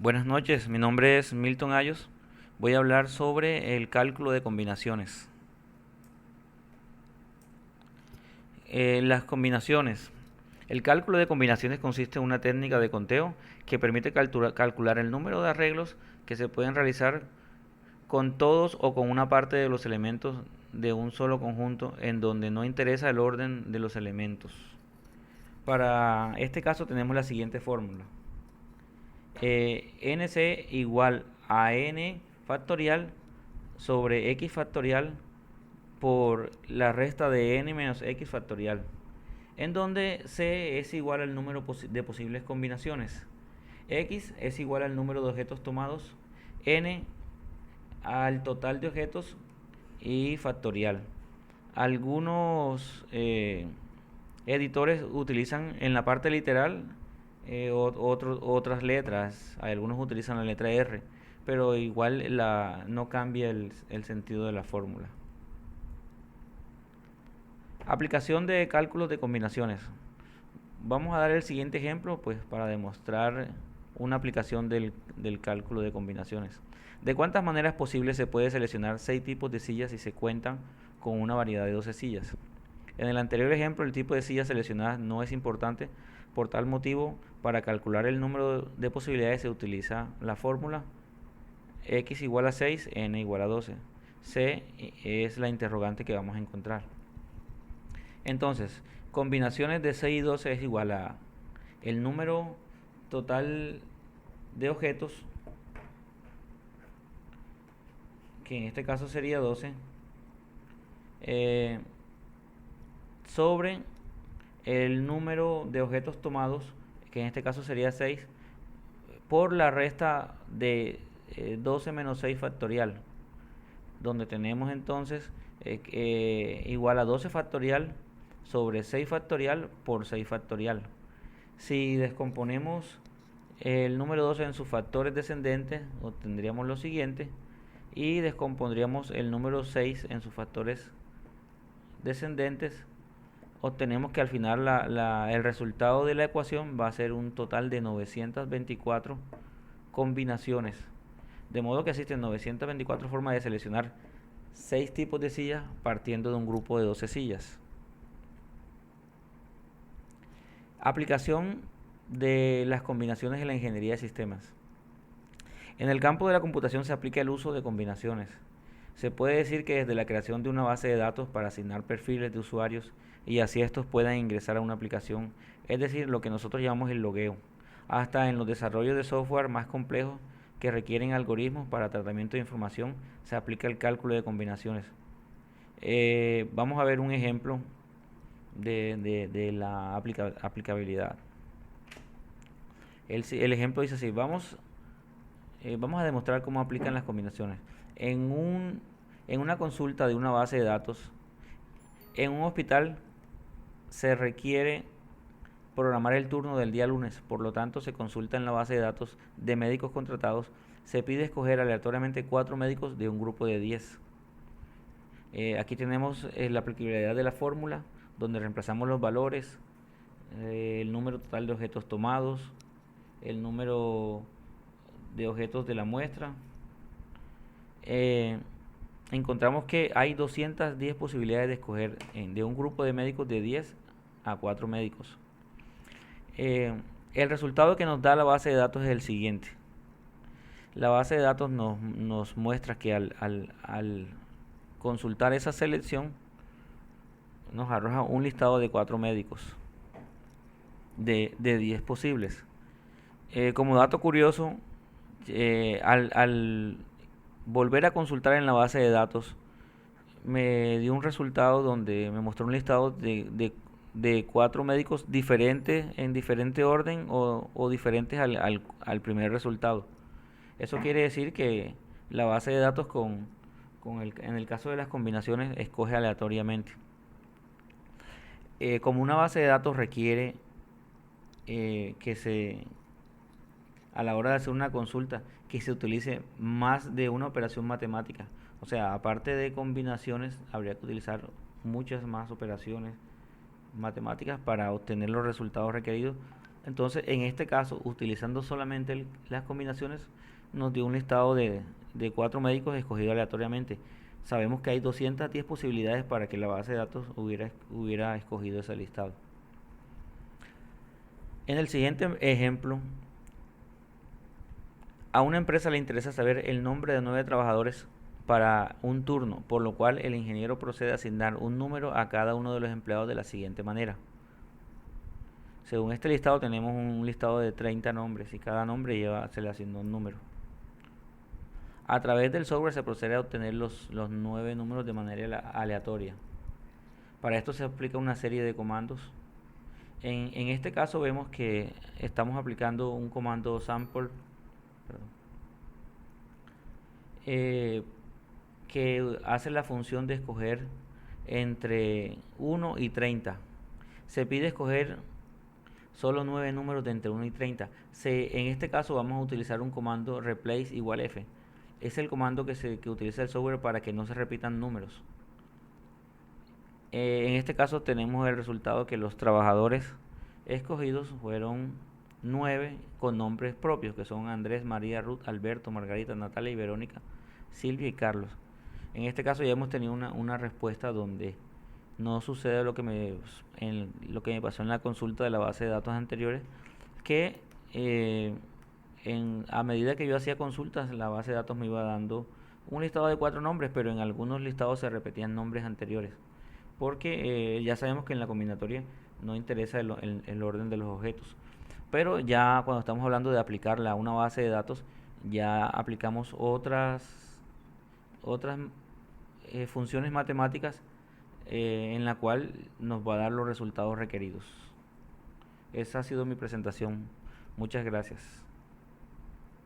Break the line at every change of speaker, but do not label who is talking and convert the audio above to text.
Buenas noches, mi nombre es Milton Ayos. Voy a hablar sobre el cálculo de combinaciones. Las combinaciones. El cálculo de combinaciones consiste en una técnica de conteo que permite calcular el número de arreglos que se pueden realizar con todos o con una parte de los elementos de un solo conjunto en donde no interesa el orden de los elementos. Para este caso tenemos la siguiente fórmula. NC igual a n factorial sobre x factorial por la resta de n menos x factorial, en donde c es igual al número de posibles combinaciones, x es igual al número de objetos tomados, n al total de objetos y factorial. Algunos editores utilizan en la parte literal otras letras, algunos utilizan la letra R, pero igual no cambia el sentido de la fórmula. Aplicación de cálculos de combinaciones. Vamos a dar el siguiente ejemplo pues para demostrar una aplicación del cálculo de combinaciones. ¿De cuántas maneras posibles se puede seleccionar 6 tipos de sillas si se cuentan con una variedad de 12 sillas? En el anterior ejemplo, el tipo de sillas seleccionadas no es importante. Por tal motivo, para calcular el número de posibilidades se utiliza la fórmula x igual a 6, n igual a 12. C es la interrogante que vamos a encontrar. Entonces, combinaciones de 6 y 12 es igual a el número total de objetos, que en este caso sería 12, sobre el número de objetos tomados, que en este caso sería 6, por la resta de 12 menos 6 factorial, donde tenemos entonces igual a 12 factorial sobre 6 factorial por 6 factorial. Si descomponemos el número 12 en sus factores descendentes, obtendríamos lo siguiente, y descompondríamos el número 6 en sus factores descendentes, obtenemos que al final el resultado de la ecuación va a ser un total de 924 combinaciones. De modo que existen 924 formas de seleccionar 6 tipos de sillas partiendo de un grupo de 12 sillas. Aplicación de las combinaciones en la ingeniería de sistemas. En el campo de la computación se aplica el uso de combinaciones. Se puede decir que desde la creación de una base de datos para asignar perfiles de usuarios y así estos puedan ingresar a una aplicación, es decir, lo que nosotros llamamos el logueo, hasta en los desarrollos de software más complejos que requieren algoritmos para tratamiento de información, se aplica el cálculo de combinaciones. Vamos a ver un ejemplo de la aplicabilidad. El ejemplo dice así, vamos a demostrar cómo aplican las combinaciones. En una consulta de una base de datos, en un hospital se requiere programar el turno del día lunes, por lo tanto se consulta en la base de datos de médicos contratados, se pide escoger aleatoriamente 4 médicos de un grupo de 10. Aquí tenemos la aplicabilidad de la fórmula, donde reemplazamos los valores, el número total de objetos tomados, el número de objetos de la muestra. Encontramos que hay 210 posibilidades de escoger de un grupo de médicos de 10 a 4 médicos. El resultado que nos da la base de datos es el siguiente. La base de datos nos muestra que al consultar esa selección nos arroja un listado de 4 médicos de 10 posibles. Como dato curioso, al volver a consultar en la base de datos, me dio un resultado donde me mostró un listado de 4 médicos diferentes, en diferente orden o diferentes al primer resultado. Eso quiere decir que la base de datos en el caso de las combinaciones escoge aleatoriamente. Como una base de datos requiere a la hora de hacer una consulta, que se utilice más de una operación matemática. O sea, aparte de combinaciones, habría que utilizar muchas más operaciones matemáticas para obtener los resultados requeridos. Entonces, en este caso, utilizando solamente las combinaciones, nos dio un listado de 4 médicos escogidos aleatoriamente. Sabemos que hay 210 posibilidades para que la base de datos hubiera escogido ese listado. En el siguiente ejemplo, a una empresa le interesa saber el nombre de 9 trabajadores para un turno, por lo cual el ingeniero procede a asignar un número a cada uno de los empleados de la siguiente manera. Según este listado tenemos un listado de 30 nombres y cada nombre se le asigna un número. A través del software se procede a obtener los 9 números de manera aleatoria. Para esto se aplica una serie de comandos. En este caso vemos que estamos aplicando un comando sample, que hace la función de escoger entre 1 y 30. Se pide escoger solo 9 números de entre 1 y 30. En este caso vamos a utilizar un comando replace igual F. Es el comando que utiliza el software para que no se repitan números. En este caso tenemos el resultado que los trabajadores escogidos fueron 9 con nombres propios, que son Andrés, María, Ruth, Alberto, Margarita, Natalia y Verónica, Silvia y Carlos. En este caso ya hemos tenido una respuesta donde no sucede lo que me pasó en la consulta de la base de datos anteriores, que a medida que yo hacía consultas, la base de datos me iba dando un listado de 4 nombres, pero en algunos listados se repetían nombres anteriores, porque ya sabemos que en la combinatoria no interesa el orden de los objetos. Pero ya cuando estamos hablando de aplicarla a una base de datos, ya aplicamos otras funciones matemáticas en la cual nos va a dar los resultados requeridos. Esa ha sido mi presentación. Muchas gracias.